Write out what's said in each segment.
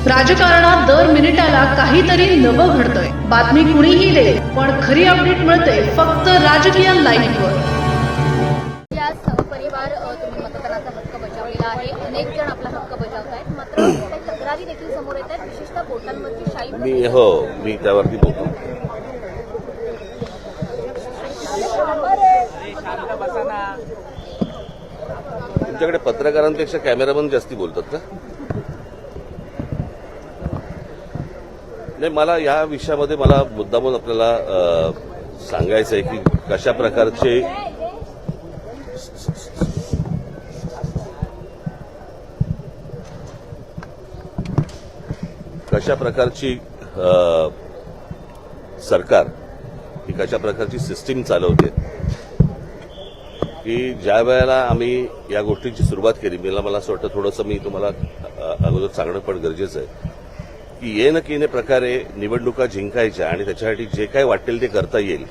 राजकारणात दर मिनिटाला काहीतरी नवं घडतंय. बातमी कुणीही दे, पण खरी अपडेट मिळते फक्त राजकीय लाईव्हवर. या सहपरिवार तुम्ही मतदानाचा हक्क बजावलेला आहे. अनेक जण आपला हक्क बजावत आहेत, मात्र काही तक्रारी देखील समोर येत आहेत, विशेषतः बोटांवरची शाई. मी त्यावरती बोलतो. तुमच्याकडे पत्रकारांपेक्षा कॅमेरामन जास्ती बोलतात का? नाही, मला या विषयामध्ये मला मुद्दामून आपल्याला सांगायचं आहे की कशा प्रकारची सरकार ही कशा प्रकारची सिस्टीम चालवते की ज्या वेळेला आम्ही या गोष्टींची सुरुवात केली, मला असं वाटतं थोडंसं मी तुम्हाला अगोदर सांगणं पण गरजेचं आहे की येन केने प्रकारे निवडणुका जिंकायच्या आणि त्याच्यासाठी जे काही वाटेल ते करता येईल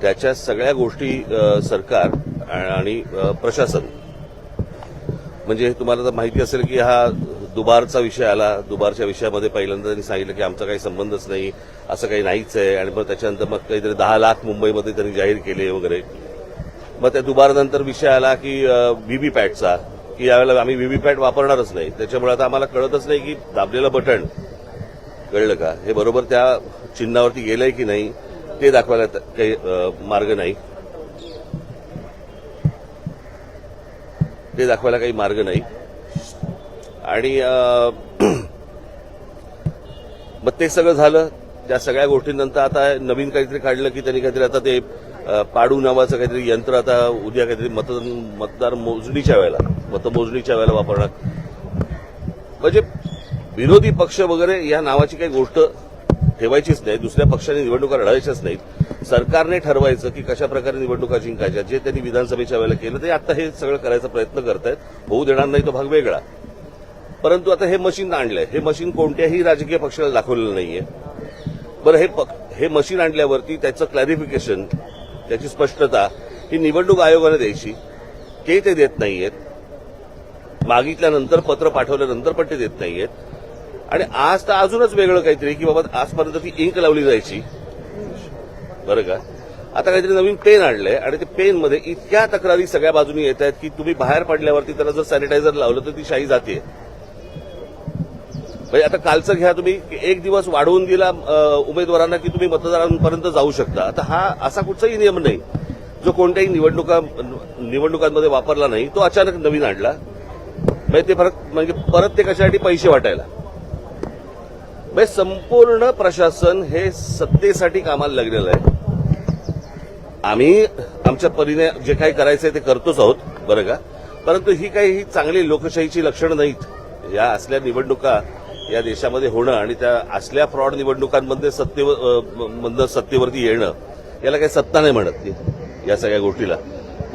त्याच्या सगळ्या गोष्टी सरकार आणि प्रशासन, म्हणजे तुम्हाला तर माहिती असेल की हा दुबारचा विषय आला. दुबारच्या विषयामध्ये पहिल्यांदा त्यांनी सांगितलं की आमचा काही संबंधच नाही, असं काही नाहीच आहे. आणि मग त्याच्यानंतर मग काहीतरी 10 लाख मुंबईमध्ये त्यांनी जाहीर केले वगैरे. मग त्या दुबारनंतर विषय आला की व्हीव्हीपॅटचा, की यावेळेला आम्ही व्हीव्हीपॅट वापरणारच नाही. त्याच्यामुळे आता आम्हाला कळतच नाही की दाबलेलं बटन कळलं का हे बरोबर त्या चिन्हावरती गेलंय की नाही ते दाखवायला काही मार्ग नाही. आणि मग ते सगळं झालं. त्या सगळ्या गोष्टींनंतर आता नवीन काहीतरी काढलं की त्यांनी काहीतरी आता ते पाडू नावाचं काहीतरी यंत्र आता उद्या काहीतरी मतमोजणीच्या वेळेला वापरणार. म्हणजे विरोधी पक्ष वगैरे या नावाची काही गोष्ट ठेवायचीच नाही. दुसऱ्या पक्षाने निवडणुका लढायच्याच नाहीत. सरकारने ठरवायचं की कशा प्रकारे निवडणुका जिंकायच्या. जे त्यांनी विधानसभेच्या वेळेला केलं ते आता हे सगळं करायचा प्रयत्न करतायत. होऊ देणार नाही तो भाग वेगळा. परंतु आता हे मशीन आणलंय. हे मशीन कोणत्याही राजकीय पक्षाला दाखवलेलं नाहीये. बरं, हे मशीन आणल्यावरती त्याचं क्लॅरिफिकेशन, त्याची स्पष्टता ही निवडणूक आयोगाने द्यायची. ते देत नाहीयेत. मागितल्यानंतर, पत्र पाठवल्यानंतर पण ते देत नाहीयेत. आणि आज तर अजूनच वेगळं काहीतरी की बाबा आजपर्यंत ती इंक लावली जायची, बरं का. आता काहीतरी नवीन पेन आणलंय आणि ते पेनमध्ये इतक्या तक्रारी सगळ्या बाजूनी येत आहेत की तुम्ही बाहेर पडल्यावरती त्याला जर सॅनिटायझर लावलं तर ती शाई जाते. म्हणजे आता कालचं घ्या तुम्ही, एक दिवस वाढवून दिला उमेदवारांना की तुम्ही मतदारांपर्यंत जाऊ शकता. आता हा असा कुठचाही नियम नाही जो कोणत्याही निवडणुकांमध्ये वापरला नाही. तो अचानक नवीन आणला. म्हणजे परत ते कशासाठी पैसे वाटायला. म्हणजे संपूर्ण प्रशासन हे सत्तेसाठी कामाला लागलेलं आहे. आम्ही आमच्या परीने जे काही करायचंय ते करतोच आहोत, बरं का. परंतु ही काही चांगली लोकशाहीची लक्षणं नाहीत. या असल्या निवडणुका या देशामध्ये होणं आणि त्या असल्या फ्रॉड निवडणुकांमध्ये सत्तेवरती येणं याला काही सत्ता नाही म्हणत. या सगळ्या गोष्टीला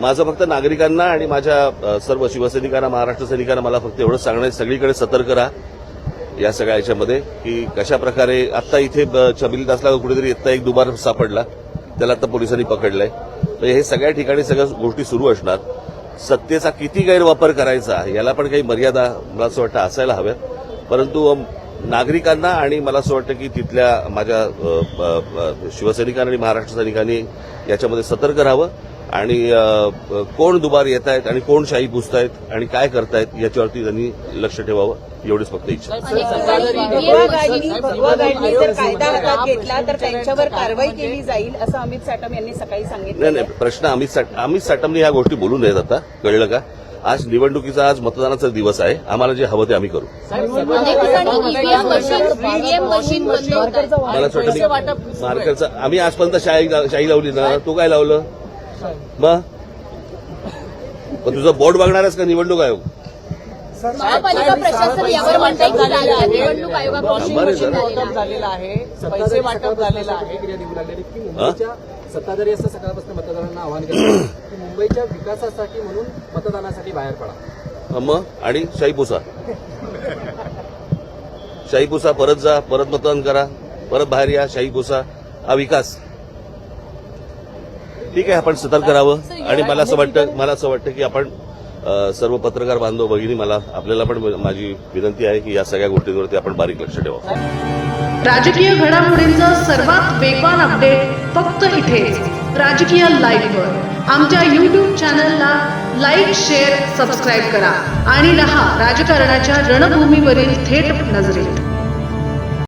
माझं फक्त नागरिकांना आणि माझ्या सर्व शिवसैनिकांना, महाराष्ट्र सैनिकांना मला फक्त एवढंच सांगणं आहे, सगळीकडे सतर्क राहा या सगळ्या याच्यामध्ये. की कशा प्रकारे आता इथे चबिलीदासला कुठेतरी इथला एक दुबार सापडला, त्याला आता पोलिसांनी पकडलंय. तर हे सगळ्या ठिकाणी सगळ्या गोष्टी सुरू असणार. सत्तेचा किती गैरवापर करायचा याला पण काही मर्यादा मला असं वाटतं असायला हव्यात. परंतु नागरिकांना आणि मला असं वाटतं की तिथल्या माझ्या शिवसैनिकांनी आणि महाराष्ट्र सैनिकांनी याच्यामध्ये सतर्क राहावं आणि कोण दुबार येत आहेत आणि कोण शाही पुसतायत आणि काय करतायत याच्यावरती त्यांनी लक्ष ठेवावं, एवढीच फक्त इच्छा. जर कायदा हातात घेतला तर त्यांच्यावर कारवाई केली जाईल असं अमित साटम यांनी सकाळी सांगितलं. नाही, प्रश्न अमित साटमने ह्या गोष्टी बोलू नयेत. आता कळलं का. आज निवडणुकीचा, आज मतदानाचा दिवस आहे. आम्हाला जे हवं ते आम्ही करू. मला वाटतं मार्करचा आम्ही आजपर्यंत शाही लावली ना. तू काय लावलं मग तुझं बोर्ड बघणारच का निवडणूक आयोग? महापालिका प्रशासन यावर म्हणते की निवडणूक आयोगाकडून झालेलं आहे, पैसे वाटप झालेलं आहे. सत्ताधारी असं सकाळपासून मतदारांना आवाहन केलं की मुंबईच्या विकासासाठी म्हणून मतदानासाठी बाहेर पडा. मग आणि शाही पुसा, परत जा, परत मतदान करा, परत बाहेर या, शाही पुसा. हा विकास ठीक आहे. आपण सतर्क राहावं आणि मला असं वाटतं की आपण सर्व पत्रकार बांधव भगिनी, मला आपल्याला पण माझी विनंती आहे की या सगळ्या गोष्टींवरती आपण बारीक लक्ष ठेवावं. राजकीय घडामोडींचा सर्वात वेगवान अपडेट फक्त इथेच राजकीय लाईव्हवर. आमच्या YouTube चॅनलला लाईक, शेअर, सबस्क्राईब करा आणि रहा राजकारणाच्या रणभूमीवरील थेट नजरेत.